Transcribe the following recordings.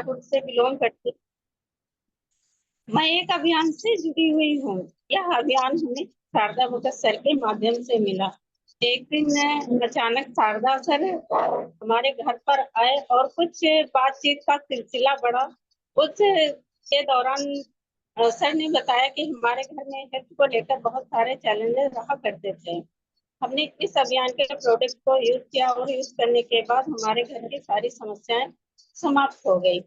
से बिलोंग करती हूँ। मैं एक अभियान से जुड़ी हुई हूँ। यह अभियान हमें शारदा मुखर्जी सर के माध्यम से मिला। एक दिन अचानक शारदा सर हमारे घर पर आए और कुछ बातचीत का सिलसिला बढ़ा। उस के दौरान सर ने बताया कि हमारे घर में हेल्थ को लेकर बहुत सारे चैलेंजेस रहा करते थे। हमने इस अभियान के प्रोडक्ट को यूज किया और यूज करने के बाद हमारे घर की सारी समस्याएं समाप्त हो गई।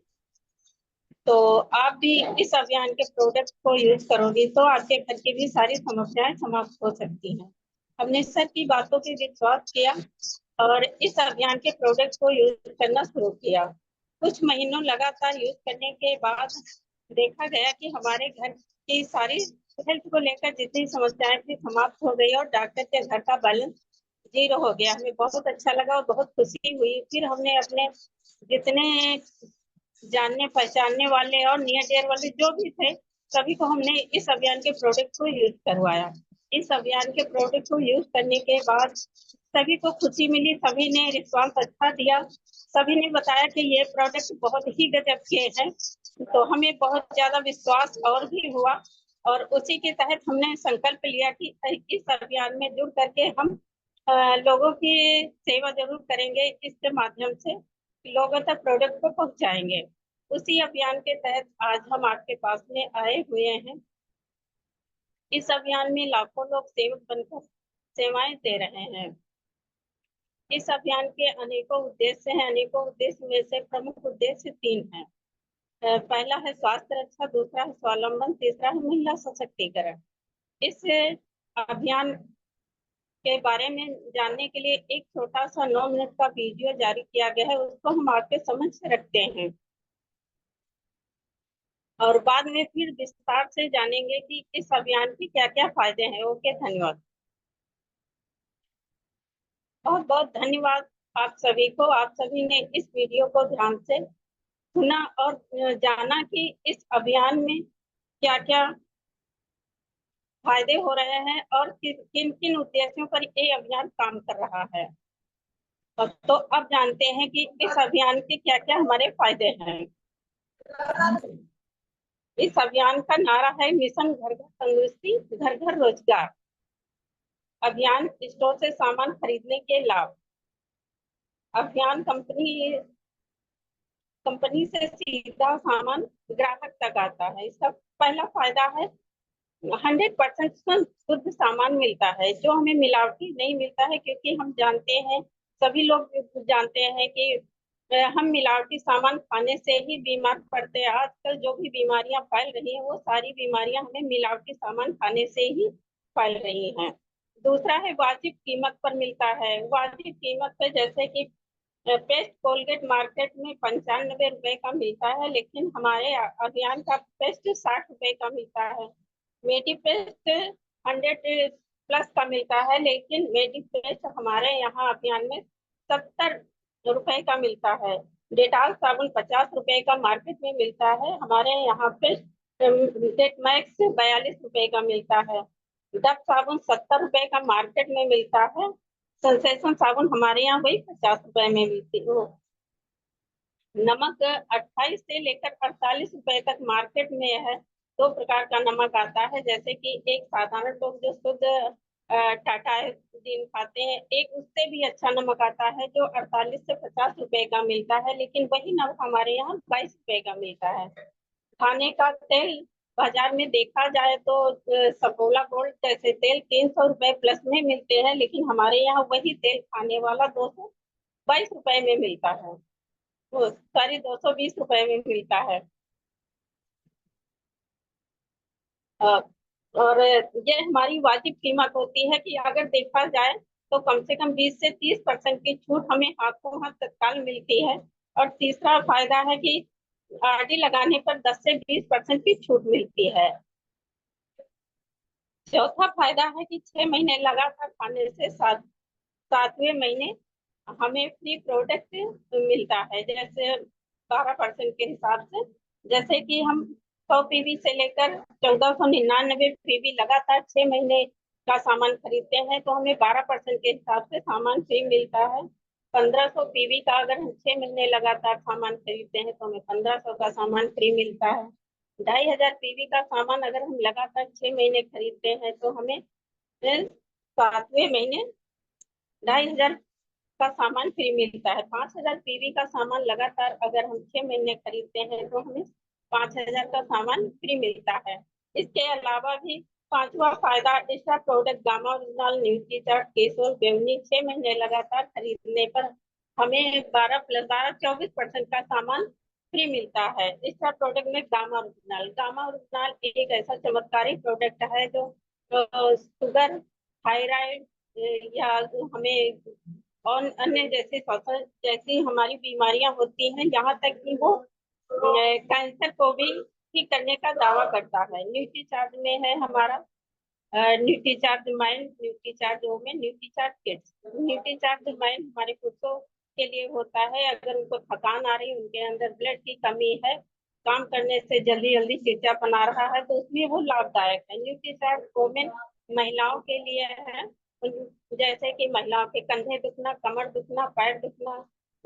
तो आप भी इस अभियान के प्रोडक्ट को यूज करोगे तो आपके घर की भी सारी समस्याएं समाप्त हो सकती हैं। हमने सर की बातों पे विश्वास किया और इस अभियान के प्रोडक्ट को यूज करना शुरू किया। कुछ महीनों लगातार यूज करने के बाद देखा गया कि हमारे घर की सारी हेल्थ को लेकर जितनी समस्याएं थी समाप्त हो गई और डॉक्टर के घर का बैलेंस जीरो हो गया। हमें बहुत अच्छा लगा और बहुत खुशी हुई। फिर हमने अपने जितने जानने पहचानने वाले और नियर डियर वाले जो भी थे सभी को हमने इस अभियान के प्रोडक्ट को यूज करवाया। इस अभियान के प्रोडक्ट को यूज करने के बाद सभी को खुशी मिली, सभी ने रिस्पॉन्स अच्छा दिया, सभी ने बताया कि ये प्रोडक्ट बहुत ही गजब के हैं। तो हमें बहुत ज्यादा विश्वास और भी हुआ और उसी के तहत हमने संकल्प लिया कि इस अभियान में जुड़ करके हम लोगों की सेवा जरूर करेंगे। इसके माध्यम से लोगों तक प्रोडक्ट को पहुंचाएंगे। उसी अभियान के तहत आज हम आपके पास में आए हुए हैं। इस अभियान में लाखों लोग सेवक बनकर सेवाएं दे रहे हैं। इस अभियान के अनेकों उद्देश्य हैं। अनेकों उद्देश्य में से प्रमुख उद्देश्य 3 हैं। पहला है स्वास्थ्य रक्षा, दूसरा है स्वावलंबन, तीसरा है महिला सशक्तिकरण। इस अभियान के बारे में जानने के लिए एक छोटा सा 9 मिनट का वीडियो जारी किया गया है, उसको हम आपके समक्ष रखते हैं और बाद में फिर विस्तार से जानेंगे कि इस अभियान के क्या क्या फायदे हैं। ओके, धन्यवाद। बहुत बहुत धन्यवाद आप सभी को। आप सभी ने इस वीडियो को ध्यान से सुना और जाना कि इस अभियान में क्या क्या फायदे हो रहे हैं और किन किन उद्देश्यों पर ये अभियान काम कर रहा है। तो अब जानते हैं कि इस अभियान के क्या क्या हमारे फायदे हैं। इस अभियान का नारा है मिशन घर घर तंदुरुस्ती, घर घर रोजगार। अभियान स्टोर से सामान खरीदने के लाभ। अभियान कंपनी से सीधा सामान ग्राहक तक आता है। इसका पहला फायदा है 100% शुद्ध सामान मिलता है जो हमें मिलावटी नहीं मिलता है, क्योंकि हम जानते हैं, सभी लोग जानते हैं कि हम मिलावटी सामान खाने से ही बीमार पड़ते हैं। आजकल जो भी बीमारियां फैल रही हैं वो सारी बीमारियां हमें मिलावटी सामान खाने से ही फैल रही हैं। दूसरा है वाजिब कीमत पर मिलता है। वाजिब कीमत पे जैसे कि पेस्ट कोलगेट मार्केट में 95 रुपए का मिलता है, लेकिन हमारे अभियान का पेस्ट 60 रुपए का मिलता है। मेडिपेस्ट 100+ का मिलता है, लेकिन मेडिपेस्ट हमारे यहाँ अभियान में 70 रुपए का मिलता है। डेटॉल साबुन 50 रुपए का मार्केट में मिलता है, हमारे यहाँ पे डेटमैक्स 42 रुपए का मिलता है। डब साबुन 70 रुपए का मार्केट में मिलता है। सेंसेशन साबुन हमारे यहाँ वही 50 रुपए में मिलती है। नमक 28 से लेकर 48 रुपए तक मार्केट में है। 2 प्रकार का नमक आता है, जैसे कि एक साधारण लोग जो शुद्ध टाटा दिन खाते हैं, एक उससे भी अच्छा नमक आता है जो 48 से 50 रुपए का मिलता है, लेकिन वही नमक हमारे यहाँ 22 रुपए का मिलता है। खाने का तेल बाजार में देखा जाए तो सफोला गोल्ड जैसे तेल 300 रुपए+ में मिलते हैं, लेकिन हमारे यहाँ वही तेल खाने वाला 222 रुपए में मिलता है। वो सारी 220 रुपए में मिलता है। अ, और ये हमारी वाजिब कीमत होती है कि अगर देखा जाए तो कम से कम 20 से 30% की छूट हमें हाथों हाथ तत्काल मिलती है। और तीसरा फायदा है कि आरडी लगाने पर 10 से 20% की छूट मिलती है। चौथा फायदा है कि 6 महीने लगातार खाने से 7वें महीने हमें फ्री प्रोडक्ट मिलता है, जैसे 12% के हिसाब से। जैसे कि हम 100 पीवी से लेकर 1499 पीवी लगातार 6 महीने का सामान खरीदते हैं तो हमें 12% के हिसाब से सामान फ्री मिलता है। 1500 पीवी का अगर हम 6 महीने लगातार सामान खरीदते हैं तो हमें 1500 का सामान फ्री मिलता है। 2500 पीवी का सामान अगर हम लगातार 6 महीने खरीदते हैं तो हमें 7वें महीने 2500 का सामान फ्री मिलता है। 5000 पीवी का सामान लगातार अगर हम 6 महीने खरीदते हैं तो हमें 5000 का सामान फ्री मिलता है। इसके अलावा भी पांचवा फायदा, एक्स्ट्रा प्रोडक्ट गामा ओरिजिनल न्यूट्रीचार्ट केसोल बेवनी 6 महीने लगातार खरीदने पर हमें 12+12 24% का सामान फ्री मिलता है। एक्स्ट्रा प्रोडक्ट में गामा ओरिजिनल एक ऐसा चमत्कारी प्रोडक्ट है जो शुगर, थायराइड या हमें और अन्य जैसे श्वसन जैसी हमारी बीमारियां होती हैं, यहाँ तक कि वो कैंसर को भी ठीक करने का दावा करता है। न्यूट्री चार्ज में है हमारा nutri charge mind, nutri charge women, nutri charge kids. Nutri charge mind हमारे पुरुषों के लिए होता है, अगर उनको थकान आ रही है, उनके अंदर ब्लड की कमी है, काम करने से जल्दी जल्दी चिड़चिड़ापन आ रहा है, तो उसमें वो लाभदायक है। न्यूट्री चार्ज वोमेन महिलाओं के लिए है, जैसे कि महिलाओं के कंधे दुखना, कमर दुखना, पैर दुखना,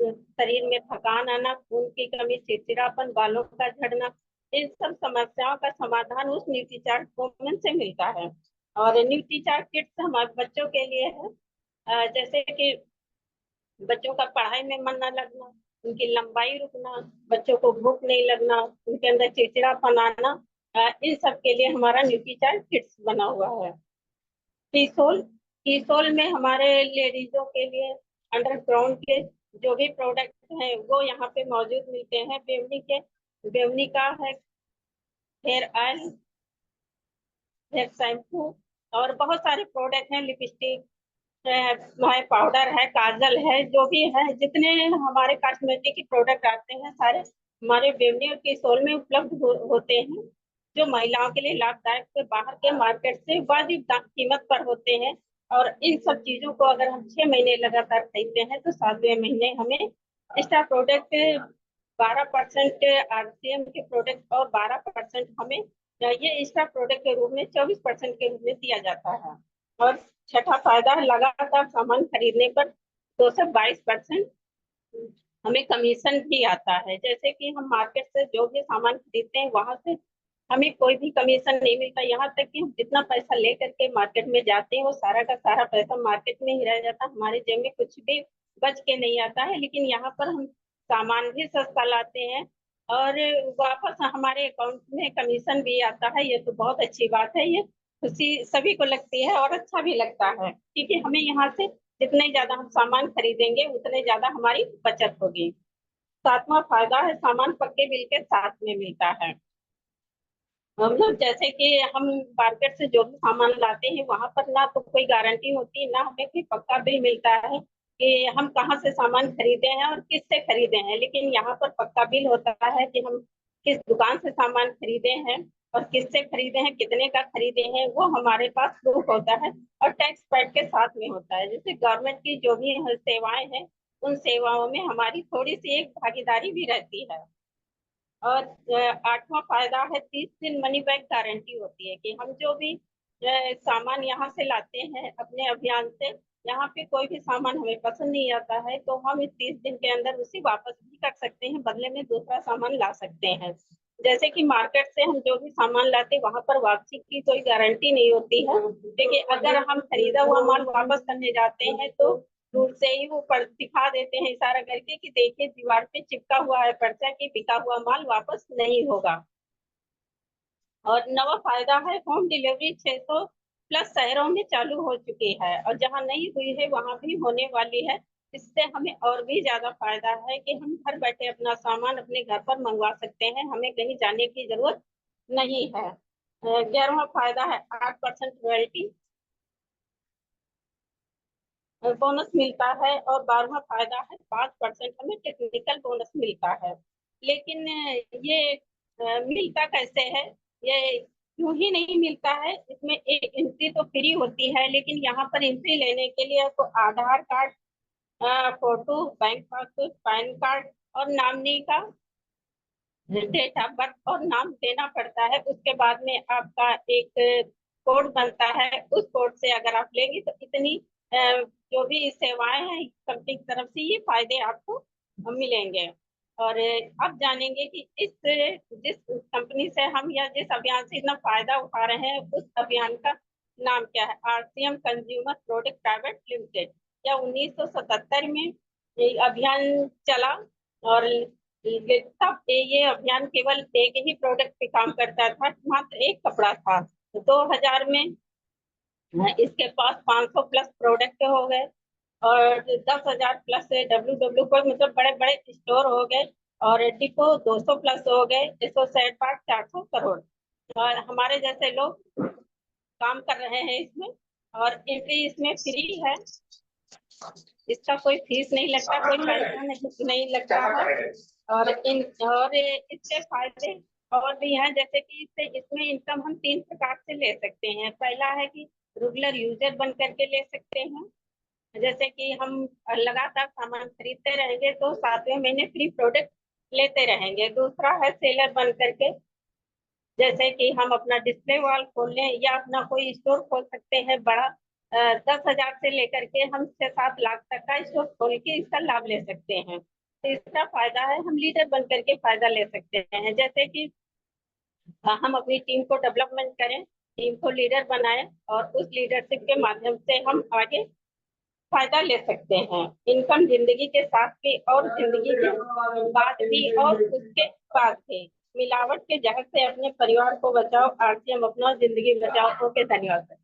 शरीर में थकान आना, खून की कमी, चिड़चिड़ापन, बालों का झड़ना, इन सब समस्याओं का समाधान उस न्यूट्रीचार्ज वोमेन से मिलता है। और न्यूट्रीचार्ज किड्स हमारे बच्चों के लिए है, जैसे कि बच्चों का पढ़ाई में मन न लगना, उनकी लंबाई रुकना, बच्चों को भूख नहीं लगना, उनके अंदर चिड़चिड़ापन आना, इन सब के लिए हमारा न्यूट्रीचार्ज किड्स बना हुआ है। कीसोल, कीसोल में हमारे लेडीजों के लिए अंडरग्राउंड के जो भी प्रोडक्ट हैं वो यहाँ पे मौजूद मिलते हैं। बेवनी का है हेयर ऑयल, हेयर शैम्पू और बहुत सारे प्रोडक्ट हैं, लिपस्टिक है, पाउडर है, काजल है, जो भी है, जितने हमारे कॉस्मेटिक के प्रोडक्ट आते हैं सारे हमारे बेवनी और किसोल में उपलब्ध होते हैं, जो महिलाओं के लिए लाभदायक से बाहर के मार्केट से वाजिब कीमत पर होते हैं। और इन सब चीजों को अगर हम 6 महीने लगातार खरीदते हैं तो 7वें महीने हमें एक्स्ट्रा प्रोडक्ट 12% आरसीएम के प्रोडक्ट और 12% हमें ये एक्स्ट्रा प्रोडक्ट के रूप में 24% के रूप में दिया जाता है। और छठा फायदा है, लगातार सामान खरीदने पर 222% हमें कमीशन भी आता है। जैसे कि हम मार्केट से जो भी सामान खरीदते हैं वहां से हमें कोई भी कमीशन नहीं मिलता, यहाँ तक कि हम जितना पैसा लेकर के मार्केट में जाते हैं वो सारा का सारा पैसा मार्केट में ही रह जाता है, हमारे जेब में कुछ भी बच के नहीं आता है। लेकिन यहाँ पर हम सामान भी सस्ता लाते हैं और वापस हमारे अकाउंट में कमीशन भी आता है, ये तो बहुत अच्छी बात है। ये खुशी सभी को लगती है और अच्छा भी लगता है, क्योंकि हमें यहाँ से जितने ज्यादा हम सामान खरीदेंगे उतने ज्यादा हमारी बचत होगी। सातवां फायदा है, सामान पक्के बिल के साथ में मिलता है। हम लोग जैसे कि हम मार्केट से जो भी सामान लाते हैं वहां पर ना तो कोई गारंटी होती है, ना हमें कोई पक्का बिल मिलता है कि हम कहाँ से सामान खरीदे हैं और किससे खरीदे हैं। लेकिन यहाँ पर पक्का बिल होता है कि हम किस दुकान से सामान खरीदे हैं और किससे खरीदे हैं, कितने का खरीदे हैं, वो हमारे पास प्रूफ होता है और टैक्स पैड के साथ में होता है। जैसे गवर्नमेंट की जो भी सेवाएं हैं उन सेवाओं में हमारी थोड़ी सी एक भागीदारी भी रहती है। और आठवां फायदा है, 30 दिन मनी बैक गारंटी होती है कि हम जो भी सामान यहाँ से लाते हैं अपने अभियान से, यहाँ पे कोई भी सामान हमें पसंद नहीं आता है तो हम इस 30 दिन के अंदर उसे वापस भी कर सकते हैं, बदले में दूसरा सामान ला सकते हैं। जैसे कि मार्केट से हम जो भी सामान लाते हैं वहां पर वापसी की कोई गारंटी नहीं होती है, क्योंकि अगर हम खरीदा हुआ माल वापस करने जाते हैं तो दूर से ही वो दिखा देते हैं इशारा करके कि देखिए दीवार पे चिपका हुआ है पर्चा कि बिका हुआ माल वापस नहीं होगा। और नवा फायदा है, होम डिलीवरी 600 प्लस शहरों में चालू हो चुकी है और जहां नहीं हुई है वहां भी होने वाली है। इससे हमें और भी ज्यादा फायदा है कि हम घर बैठे अपना सामान अपने घर पर मंगवा सकते हैं, हमें कहीं जाने की जरूरत नहीं है। 11वां फायदा है, 8% रॉयल्टी बोनस मिलता है। और 12वां फायदा है, 5% हमें टेक्निकल बोनस मिलता है। लेकिन ये मिलता कैसे है, ये यूं ही नहीं मिलता है, इसमें एक एंट्री तो फ्री होती है, लेकिन यहाँ पर एंट्री लेने के लिए आपको Aadhaar card, photo, bank passbook, PAN card और नॉमिनी का डेट ऑफ बर्थ और नाम देना पड़ता है। उसके बाद में आपका एक कोड बनता है, उस कोड से अगर आप लेंगे तो इतनी जो भी सेवाएं हैं कंपनी की तरफ से, ये फायदे आपको मिलेंगे। और अब जानेंगे कि इस जिस कंपनी से हम या जिस अभियान से इतना फायदा उठा रहे हैं, उस अभियान का नाम क्या है। RCM consumer product private limited. या 1977 में ये अभियान चला, और तब ये अभियान केवल एक ही प्रोडक्ट पे काम करता था, मात्र एक कपड़ा था। 2000 में इसके पास 500 प्लस प्रोडक्ट हो गए, और 10,000 प्लस डब्ल्यू को मतलब बड़े बड़े स्टोर हो गए, और डिपो 200 प्लस हो गए, 160 400 करोड़। और हमारे जैसे लोग काम कर रहे हैं इसमें, और एंट्री इसमें फ्री है। इसका कोई फीस नहीं लगता, कोई पैसा नहीं लगता है। और इसके फायदे और भी हैं, जैसे कि इससे इसमें इनकम हम 3 प्रकार से ले सकते हैं। पहला है कि रेगुलर यूजर बन करके ले सकते हैं, जैसे कि हम लगातार सामान खरीदते रहेंगे तो 7वें महीने फ्री प्रोडक्ट लेते रहेंगे। दूसरा है सेलर बन करके, जैसे कि हम अपना डिस्प्ले वॉल खोल लें या अपना कोई स्टोर खोल सकते हैं बड़ा। 10,000 से लेकर के हम 6-7 लाख तक का स्टोर खोल के इसका लाभ ले सकते हैं। तो इसका फायदा है, हम लीडर बन करके फायदा ले सकते हैं, जैसे कि हम अपनी टीम को डेवलपमेंट करें, टीम को लीडर बनाएं, और उस लीडरशिप के माध्यम से हम आगे फायदा ले सकते हैं। इनकम जिंदगी के साथ भी और जिंदगी के बाद भी और उसके बाद भी। मिलावट के जहर से अपने परिवार को बचाओ, आरसीएम अपना जिंदगी बचाओ। ओके, धन्यवाद।